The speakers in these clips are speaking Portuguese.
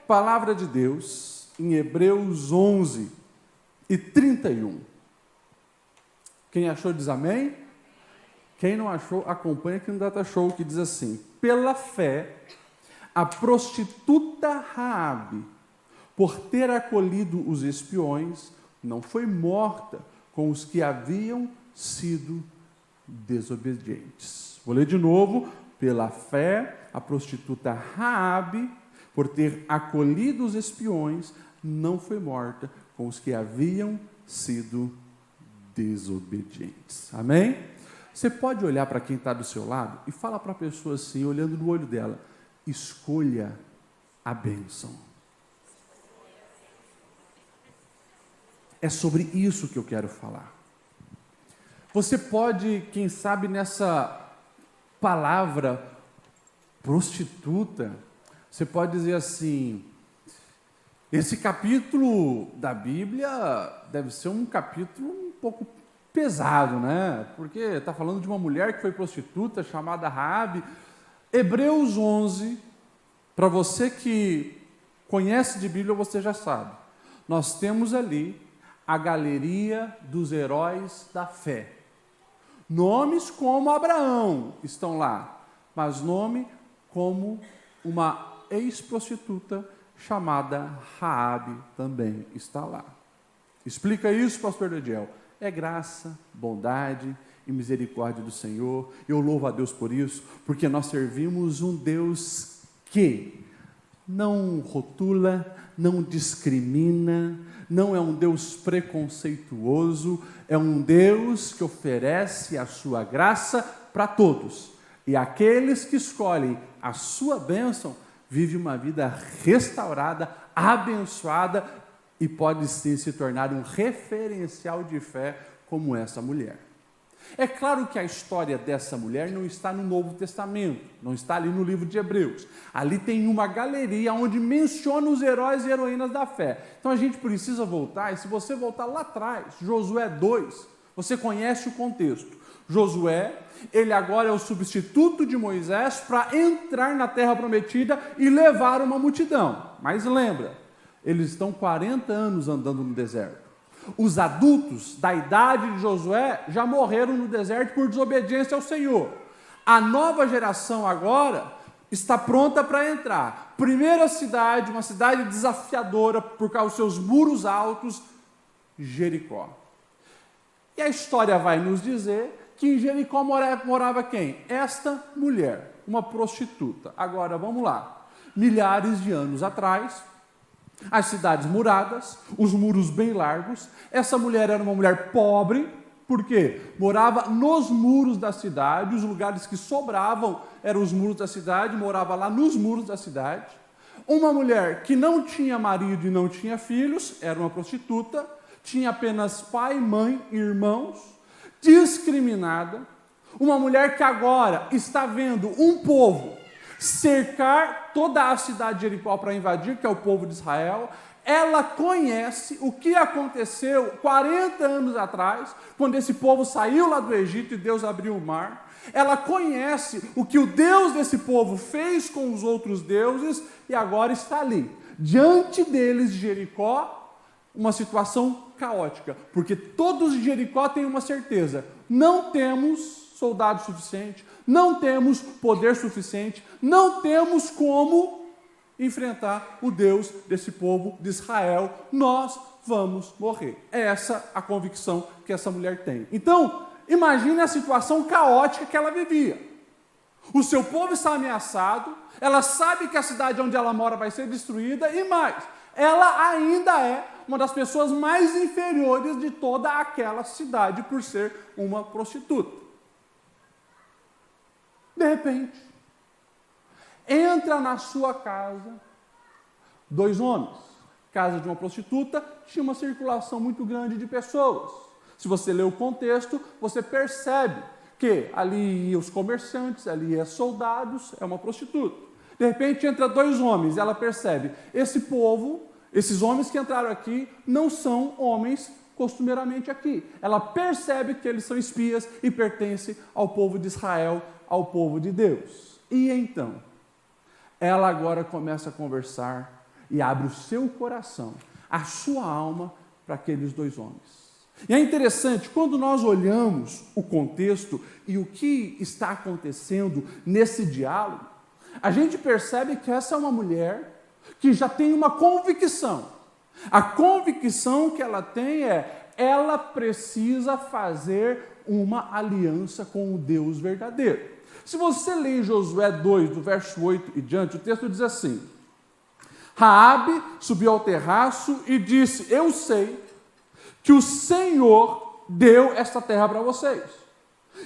Palavra de Deus em Hebreus 11 e 31. Quem achou diz amém? Quem não achou, acompanha aqui no Data Show, que diz assim: pela fé, a prostituta Raabe, por ter acolhido os espiões, não foi morta com os que haviam sido desobedientes. Vou ler de novo. Pela fé, a prostituta Raabe, por ter acolhido os espiões, não foi morta com os que haviam sido desobedientes. Amém? Você pode olhar para quem está do seu lado e falar para a pessoa assim, olhando no olho dela: escolha a bênção. É sobre isso que eu quero falar. Você pode, quem sabe, nessa palavra prostituta, você pode dizer assim: esse capítulo da Bíblia deve ser um capítulo um pouco pesado, né? Porque está falando de uma mulher que foi prostituta, chamada Raabe. Hebreus 11, para você que conhece de Bíblia, você já sabe. Nós temos ali a galeria dos heróis da fé. Nomes como Abraão estão lá, mas nome como uma ex-prostituta chamada Raabe também está lá. Explica isso, pastor Ediel. É graça, bondade e misericórdia do Senhor. Eu louvo a Deus por isso, porque nós servimos um Deus que não rotula, não discrimina, não é um Deus preconceituoso, é um Deus que oferece a sua graça para todos. E aqueles que escolhem a sua bênção, vivem uma vida restaurada, abençoada, e pode sim se tornar um referencial de fé como essa mulher. É claro que a história dessa mulher não está no Novo Testamento, não está ali no livro de Hebreus. Ali tem uma galeria onde menciona os heróis e heroínas da fé. Então a gente precisa voltar, e se você voltar lá atrás, Josué 2, você conhece o contexto. Josué, ele agora é o substituto de Moisés para entrar na terra prometida e levar uma multidão. Mas lembra, eles estão 40 anos andando no deserto. Os adultos da idade de Josué já morreram no deserto por desobediência ao Senhor. A nova geração agora está pronta para entrar. Primeira cidade, uma cidade desafiadora por causa dos seus muros altos, Jericó. E a história vai nos dizer que em Jericó morava quem? Esta mulher, uma prostituta. Agora, vamos lá. Milhares de anos atrás, as cidades muradas, os muros bem largos. Essa mulher era uma mulher pobre, por quê? Morava nos muros da cidade, os lugares que sobravam eram os muros da cidade, morava lá nos muros da cidade. Uma mulher que não tinha marido e não tinha filhos, era uma prostituta, tinha apenas pai, mãe e irmãos, discriminada. Uma mulher que agora está vendo um povo cercar toda a cidade de Jericó para invadir, que é o povo de Israel. Ela conhece o que aconteceu 40 anos atrás, quando esse povo saiu lá do Egito e Deus abriu o mar. Ela conhece o que o Deus desse povo fez com os outros deuses e agora está ali, diante deles de Jericó, uma situação caótica, porque todos de Jericó têm uma certeza: não temos soldados suficientes, não temos poder suficiente, não temos como enfrentar o Deus desse povo de Israel, nós vamos morrer. É essa a convicção que essa mulher tem. Então, imagine a situação caótica que ela vivia. O seu povo está ameaçado, ela sabe que a cidade onde ela mora vai ser destruída, e mais, ela ainda é uma das pessoas mais inferiores de toda aquela cidade por ser uma prostituta. De repente, entra na sua casa 2 homens. Casa de uma prostituta tinha uma circulação muito grande de pessoas. Se você lê o contexto, você percebe que ali iam os comerciantes, ali iam soldados, é uma prostituta. De repente entra 2 homens, ela percebe, esse povo, esses homens que entraram aqui, não são homens costumeiramente aqui. Ela percebe que eles são espias e pertencem ao povo de Israel, ao povo de Deus. E então, ela agora começa a conversar, e abre o seu coração, a sua alma para aqueles dois homens. E é interessante, quando nós olhamos o contexto e o que está acontecendo nesse diálogo, a gente percebe que essa é uma mulher que já tem uma convicção. A convicção que ela tem é, ela precisa fazer uma aliança com o Deus verdadeiro. Se você ler Josué 2, do verso 8 e diante, o texto diz assim: Raabe subiu ao terraço e disse: eu sei que o Senhor deu esta terra para vocês.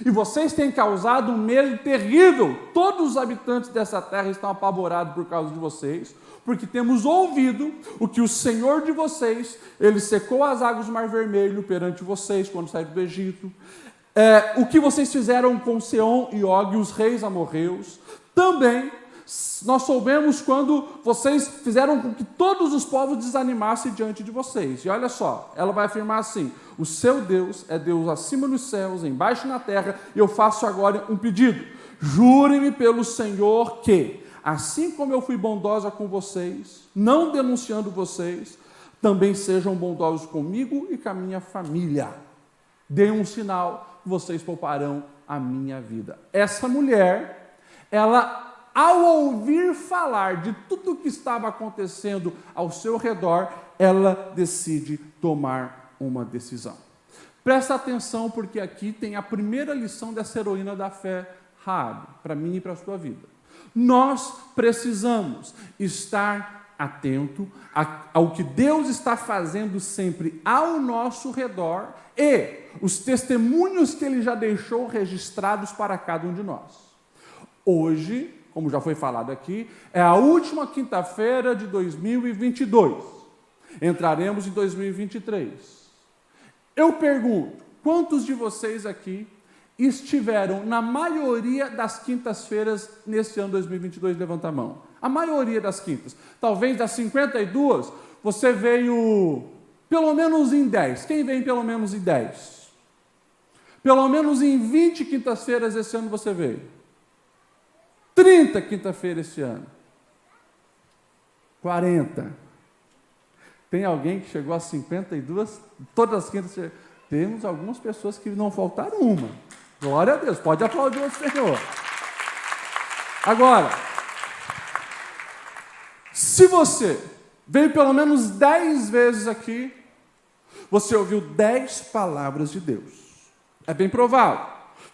E vocês têm causado um medo terrível. Todos os habitantes dessa terra estão apavorados por causa de vocês, porque temos ouvido o que o Senhor de vocês, ele secou as águas do Mar Vermelho perante vocês quando saíram do Egito. O que vocês fizeram com Seom e Og, os reis amorreus. Também nós soubemos quando vocês fizeram com que todos os povos desanimassem diante de vocês. E olha só, ela vai afirmar assim: o seu Deus é Deus acima dos céus, embaixo na terra, e eu faço agora um pedido. Jurem-me pelo Senhor que, assim como eu fui bondosa com vocês, não denunciando vocês, também sejam bondosos comigo e com a minha família. Deem um sinal, vocês pouparão a minha vida. Essa mulher, ela, ao ouvir falar de tudo o que estava acontecendo ao seu redor, ela decide tomar uma decisão. Presta atenção, porque aqui tem a primeira lição dessa heroína da fé, Raabe, para mim e para a sua vida. Nós precisamos estar atento ao que Deus está fazendo sempre ao nosso redor e os testemunhos que Ele já deixou registrados para cada um de nós. Hoje, como já foi falado aqui, é a última quinta-feira de 2022. Entraremos em 2023. Eu pergunto, quantos de vocês aqui estiveram na maioria das quintas-feiras nesse ano 2022? Levanta a mão. A maioria das quintas. Talvez das 52, você veio pelo menos em 10. Quem vem pelo menos em 10? Pelo menos em 20 quintas-feiras esse ano você veio. 30 quinta-feira esse ano. 40. Tem alguém que chegou a 52? Todas as quintas. Temos algumas pessoas que não faltaram uma. Glória a Deus. Pode aplaudir o Senhor. Agora, se você veio pelo menos 10 vezes aqui, você ouviu 10 palavras de Deus. É bem provável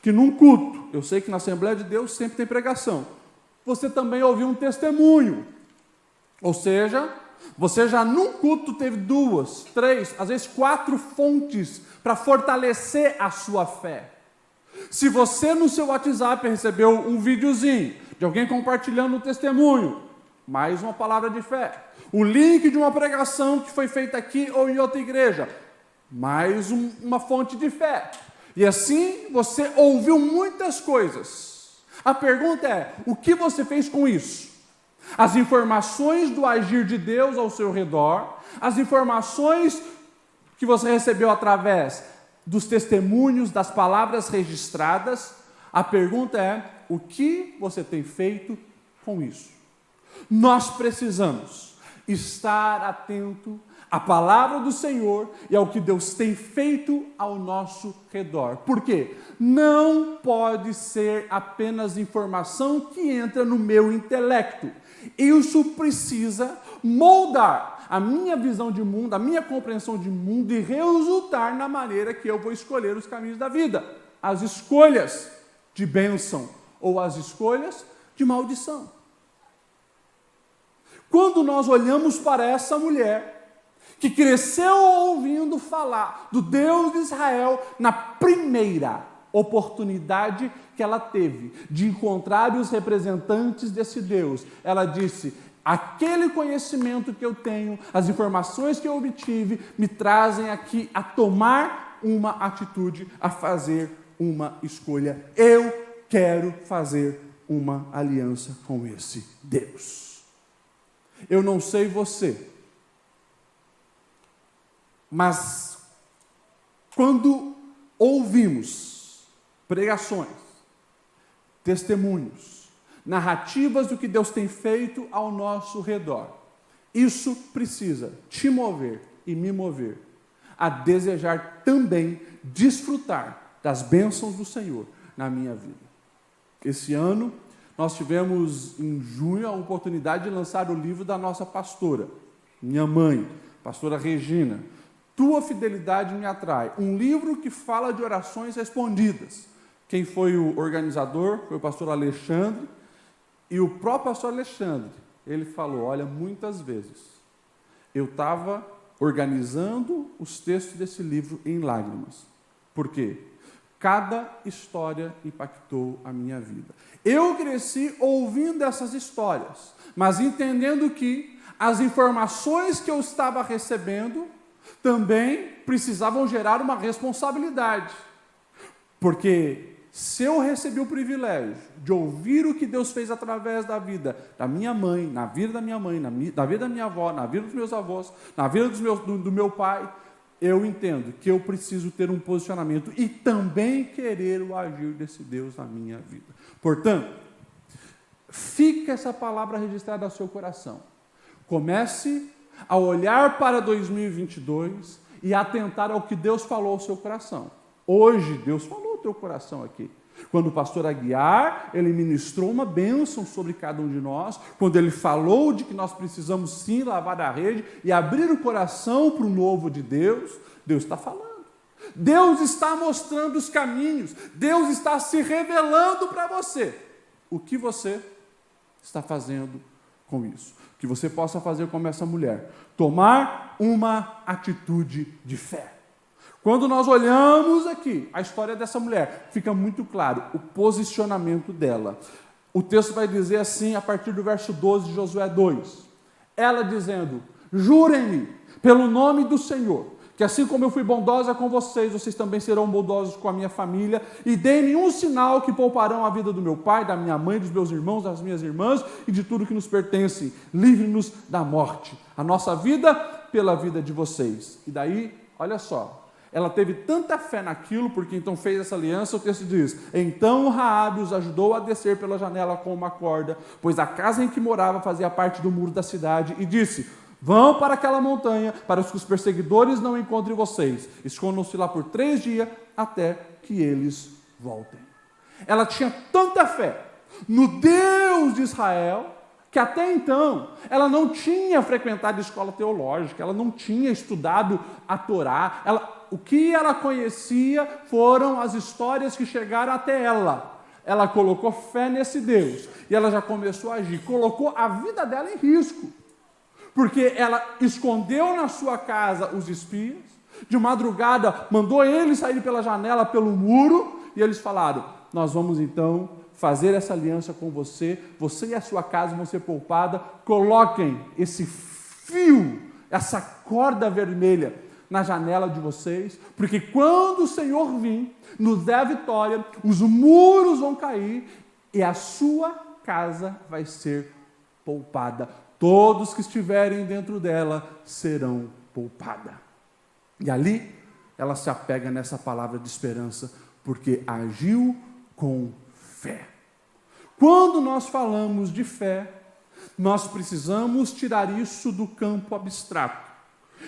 que num culto, eu sei que na Assembleia de Deus sempre tem pregação, você também ouviu um testemunho. Ou seja, você já num culto teve 2, 3, às vezes 4 fontes para fortalecer a sua fé. Se você no seu WhatsApp recebeu um videozinho de alguém compartilhando um testemunho, mais uma palavra de fé. O link de uma pregação que foi feita aqui ou em outra igreja, mais uma fonte de fé. E assim você ouviu muitas coisas. A pergunta é, o que você fez com isso? As informações do agir de Deus ao seu redor, as informações que você recebeu através dos testemunhos, das palavras registradas, a pergunta é, o que você tem feito com isso? Nós precisamos estar atento à palavra do Senhor e ao que Deus tem feito ao nosso redor. Por quê? Não pode ser apenas informação que entra no meu intelecto. Isso precisa moldar a minha visão de mundo, a minha compreensão de mundo e resultar na maneira que eu vou escolher os caminhos da vida. As escolhas de bênção ou as escolhas de maldição. Quando nós olhamos para essa mulher, que cresceu ouvindo falar do Deus de Israel, na primeira oportunidade que ela teve de encontrar os representantes desse Deus, ela disse, aquele conhecimento que eu tenho, as informações que eu obtive, me trazem aqui a tomar uma atitude, a fazer uma escolha. Eu quero fazer uma aliança com esse Deus. Eu não sei você, mas quando ouvimos pregações, testemunhos, narrativas do que Deus tem feito ao nosso redor, Isso precisa te mover e me mover a desejar também desfrutar das bênçãos do Senhor na minha vida. Esse ano, nós tivemos em junho a oportunidade de lançar o livro da nossa pastora, minha mãe, pastora Regina. Tua fidelidade me atrai. Um livro que fala de orações respondidas. Quem foi o organizador foi o pastor Alexandre. E o próprio pastor Alexandre, ele falou, olha, muitas vezes eu estava organizando os textos desse livro em lágrimas. Por quê? Cada história impactou a minha vida. Eu cresci ouvindo essas histórias, mas entendendo que as informações que eu estava recebendo também precisavam gerar uma responsabilidade. Porque se eu recebi o privilégio de ouvir o que Deus fez através da vida da minha mãe, na vida da minha mãe, na vida da minha avó, na vida dos meus avós, na vida do meu pai, eu entendo que eu preciso ter um posicionamento e também querer o agir desse Deus na minha vida. Portanto, fica essa palavra registrada no seu coração. Comece a olhar para 2022 e atentar ao que Deus falou ao seu coração. Hoje, Deus falou ao teu coração aqui. Quando o pastor Aguiar, ele ministrou uma bênção sobre cada um de nós, quando ele falou de que nós precisamos sim lavar a rede e abrir o coração para o novo de Deus, Deus está falando. Deus está mostrando os caminhos, Deus está se revelando para você. O que você está fazendo com isso? Que você possa fazer como essa mulher, tomar uma atitude de fé. Quando nós olhamos aqui a história dessa mulher, fica muito claro o posicionamento dela. O texto vai dizer assim, a partir do verso 12 de Josué 2. Ela dizendo, jurem-me pelo nome do Senhor, que assim como eu fui bondosa com vocês, vocês também serão bondosos com a minha família, e deem-me um sinal que pouparão a vida do meu pai, da minha mãe, dos meus irmãos, das minhas irmãs, e de tudo que nos pertence. Livre-nos da morte. A nossa vida pela vida de vocês. E daí, olha só, ela teve tanta fé naquilo, porque então fez essa aliança, o texto diz, então Raabe os ajudou a descer pela janela com uma corda, pois a casa em que morava fazia parte do muro da cidade, e disse, vão para aquela montanha, para que os perseguidores não encontrem vocês, escondam-se lá por 3 dias, até que eles voltem. Ela tinha tanta fé no Deus de Israel, que até então ela não tinha frequentado escola teológica, ela não tinha estudado a Torá, o que ela conhecia foram as histórias que chegaram até ela. Ela colocou fé nesse Deus e ela já começou a agir, colocou a vida dela em risco, porque ela escondeu na sua casa os espias, de madrugada mandou eles sair pela janela, pelo muro, e eles falaram, nós vamos então fazer essa aliança com você, você e a sua casa vão ser poupada, coloquem esse fio, essa corda vermelha na janela de vocês, porque quando o Senhor vir, nos der a vitória, os muros vão cair e a sua casa vai ser poupada. Todos que estiverem dentro dela serão poupados. E ali, ela se apega nessa palavra de esperança, porque agiu com fé. Quando nós falamos de fé, nós precisamos tirar isso do campo abstrato.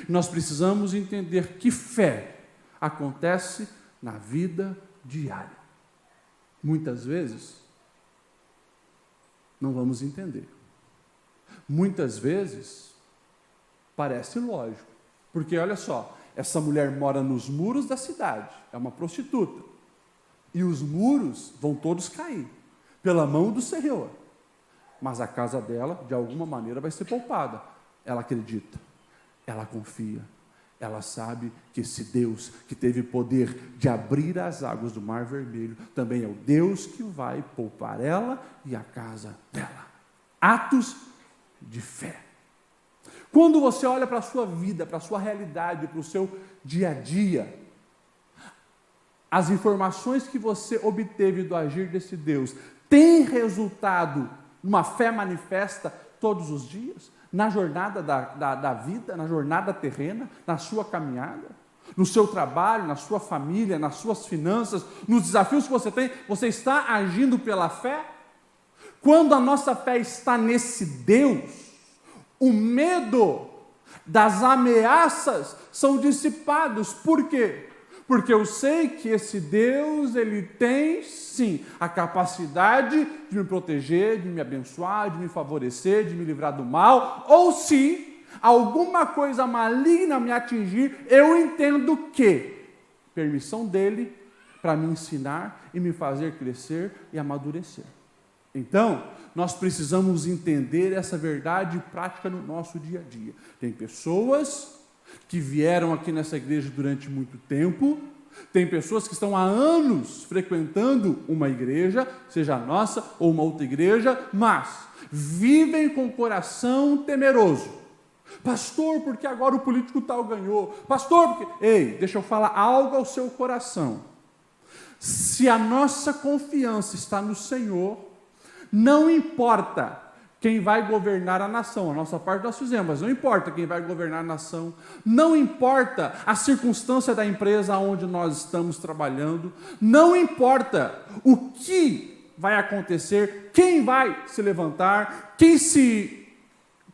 Nós precisamos entender que fé acontece na vida diária. Muitas vezes, não vamos entender. Muitas vezes, parece lógico. Porque, olha só, essa mulher mora nos muros da cidade, é uma prostituta. E os muros vão todos cair, pela mão do Senhor. Mas a casa dela, de alguma maneira, vai ser poupada. Ela acredita, ela confia, ela sabe que esse Deus que teve poder de abrir as águas do Mar Vermelho, também é o Deus que vai poupar ela e a casa dela. Atos de fé. Quando você olha para a sua vida, para a sua realidade, para o seu dia a dia, as informações que você obteve do agir desse Deus têm resultado numa fé manifesta todos os dias? Na jornada da vida, na jornada terrena, na sua caminhada, no seu trabalho, na sua família, nas suas finanças, nos desafios que você tem, você está agindo pela fé? Quando a nossa fé está nesse Deus, o medo das ameaças são dissipados. Por quê? Porque eu sei que esse Deus, Ele tem, sim, a capacidade de me proteger, de me abençoar, de me favorecer, de me livrar do mal, ou se alguma coisa maligna me atingir, eu entendo que permissão dEle para me ensinar e me fazer crescer e amadurecer. Então, nós precisamos entender essa verdade prática no nosso dia a dia. Tem pessoas que vieram aqui nessa igreja durante muito tempo, tem pessoas que estão há anos frequentando uma igreja, seja a nossa ou uma outra igreja, mas vivem com o coração temeroso. Pastor, porque agora o político tal ganhou? Pastor, porque... Ei, deixa eu falar algo ao seu coração. Se a nossa confiança está no Senhor, não importa quem vai governar a nação, a nossa parte nós fizemos, mas não importa quem vai governar a nação, não importa a circunstância da empresa onde nós estamos trabalhando, não importa o que vai acontecer, quem vai se levantar, quem se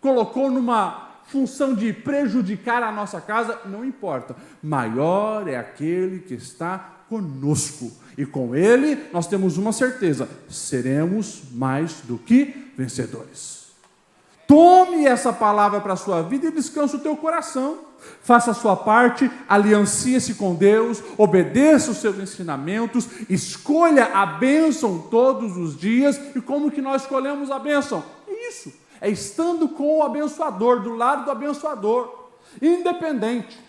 colocou numa função de prejudicar a nossa casa, não importa, maior é aquele que está conosco, e com Ele nós temos uma certeza: seremos mais do que vencedores. Tome essa palavra para a sua vida e descanse o teu coração. Faça a sua parte, aliancie-se com Deus, obedeça os seus ensinamentos, escolha a bênção todos os dias. E como que nós escolhemos a bênção? É isso, é estando com o abençoador, do lado do abençoador, independente.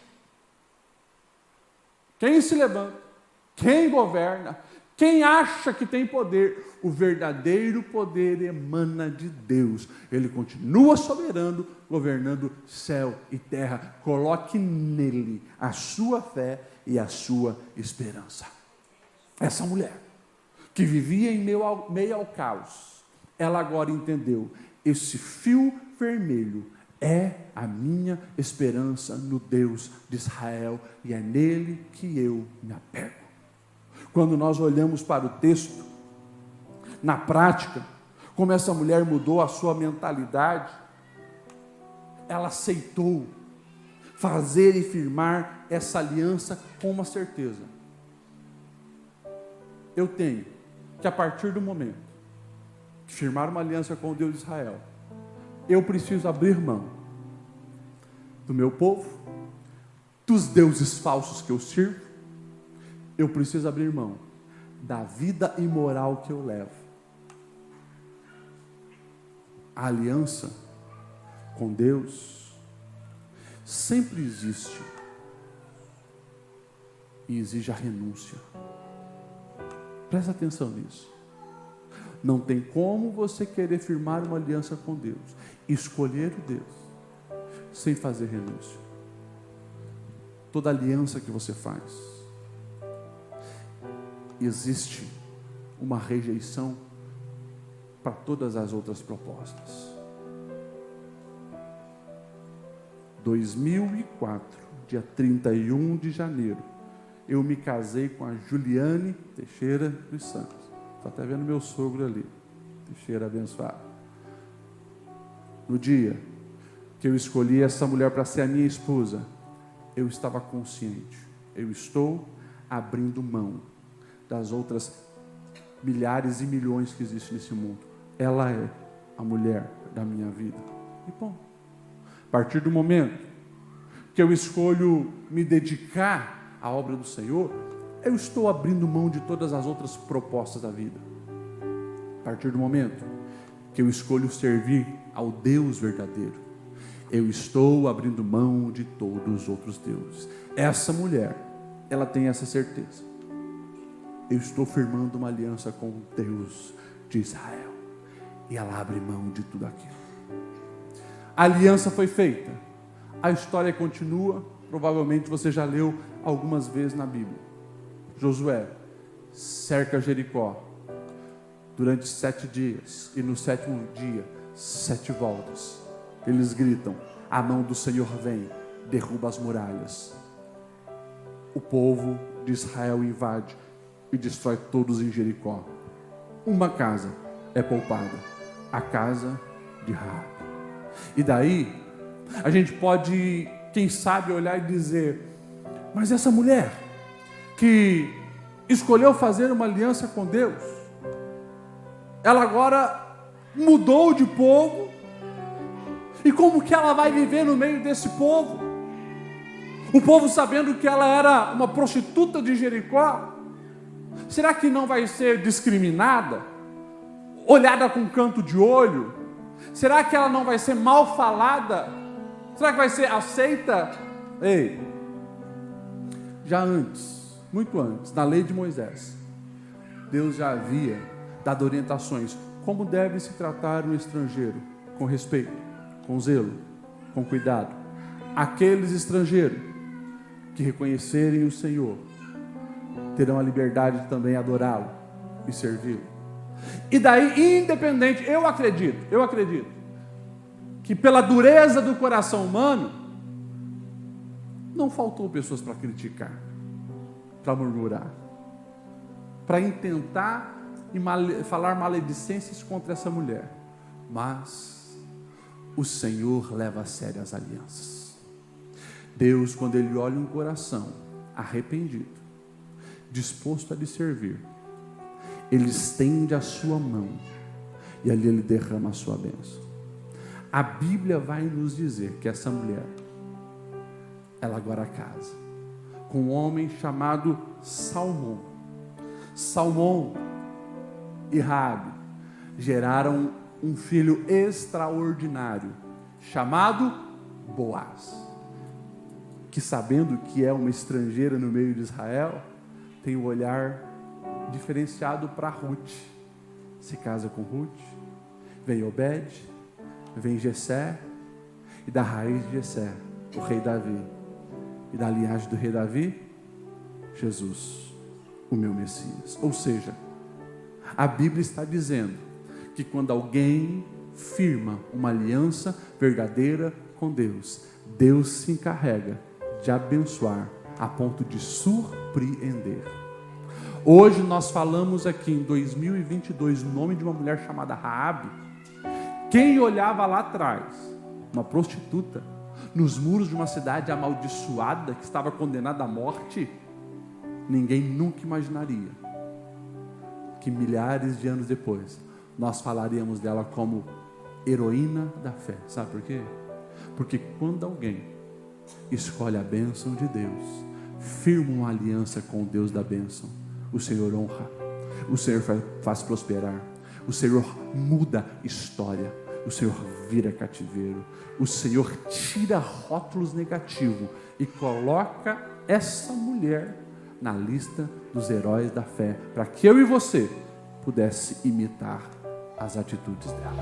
Quem se levanta, quem governa, quem acha que tem poder, o verdadeiro poder emana de Deus. Ele continua soberano, governando céu e terra. Coloque nele a sua fé e a sua esperança. Essa mulher, que vivia em meio ao caos, ela agora entendeu: esse fio vermelho é a minha esperança no Deus de Israel, e é nele que eu me apego. Quando nós olhamos para o texto, na prática, como essa mulher mudou a sua mentalidade, ela aceitou fazer e firmar essa aliança com uma certeza. Eu tenho que, a partir do momento que firmar uma aliança com o Deus de Israel, eu preciso abrir mão do meu povo, dos deuses falsos que eu sirvo. Eu preciso abrir mão da vida imoral que eu levo. A aliança com Deus sempre existe e exige a renúncia. Presta atenção nisso. Não tem como você querer firmar uma aliança com Deus, escolher o Deus, sem fazer renúncia. Toda aliança que você faz, existe uma rejeição para todas as outras propostas. 2004, dia 31 de janeiro, eu me casei com a Juliane Teixeira dos Santos. Está até vendo meu sogro ali, Teixeira abençoado. No dia que eu escolhi essa mulher para ser a minha esposa, eu estava consciente, eu estou abrindo mão das outras milhares e milhões que existem nesse mundo. Ela é a mulher da minha vida. E bom, a partir do momento que eu escolho me dedicar à obra do Senhor, eu estou abrindo mão de todas as outras propostas da vida. A partir do momento que eu escolho servir ao Deus verdadeiro, eu estou abrindo mão de todos os outros deuses. Essa mulher, ela tem essa certeza. Eu estou firmando uma aliança com o Deus de Israel. E ela abre mão de tudo aquilo. A aliança foi feita. A história continua. Provavelmente você já leu algumas vezes na Bíblia. Josué cerca Jericó durante 7 dias. E no 7º dia, 7 voltas. Eles gritam: a mão do Senhor vem, derruba as muralhas. O povo de Israel invade e destrói todos em Jericó. Uma casa é poupada, a casa de Raabe. E daí, a gente pode, quem sabe, olhar e dizer: mas essa mulher que escolheu fazer uma aliança com Deus, ela agora mudou de povo, e como que ela vai viver no meio desse povo? O povo sabendo que ela era uma prostituta de Jericó, será que não vai ser discriminada? Olhada com canto de olho? Será que ela não vai ser mal falada? Será que vai ser aceita? Ei, já antes, muito antes, na lei de Moisés, Deus já havia dado orientações como deve se tratar um estrangeiro, com respeito, com zelo, com cuidado. Aqueles estrangeiros que reconhecerem o Senhor terão a liberdade de também adorá-lo e servi-lo. E daí, independente, eu acredito que pela dureza do coração humano, não faltou pessoas para criticar, para murmurar, para intentar falar maledicências contra essa mulher. Mas o Senhor leva a sério as alianças. Deus, quando Ele olha um coração arrependido, disposto a lhe servir, Ele estende a sua mão e ali Ele derrama a sua bênção. A Bíblia vai nos dizer que essa mulher, ela agora casa com um homem chamado Salmão. Salmão e Raabe geraram um filho extraordinário, chamado Boaz, que, sabendo que é uma estrangeira no meio de Israel, tem um olhar diferenciado para Ruth. Se casa com Ruth, vem Obed, vem Jessé, e da raiz de Jessé, o rei Davi, e da linhagem do rei Davi, Jesus, o meu Messias. Ou seja, a Bíblia está dizendo que quando alguém firma uma aliança verdadeira com Deus, Deus se encarrega de abençoar a ponto de surpreender. Hoje nós falamos aqui em 2022 o nome de uma mulher chamada Raabe. Quem olhava lá atrás, uma prostituta, nos muros de uma cidade amaldiçoada, que estava condenada à morte, ninguém nunca imaginaria que milhares de anos depois nós falaríamos dela como heroína da fé. Sabe por quê? Porque quando alguém escolhe a bênção de Deus, firma uma aliança com o Deus da bênção, o Senhor honra, o Senhor faz prosperar, o Senhor muda história, o Senhor vira cativeiro, o Senhor tira rótulos negativos e coloca essa mulher na lista dos heróis da fé, para que eu e você pudesse imitar as atitudes dela.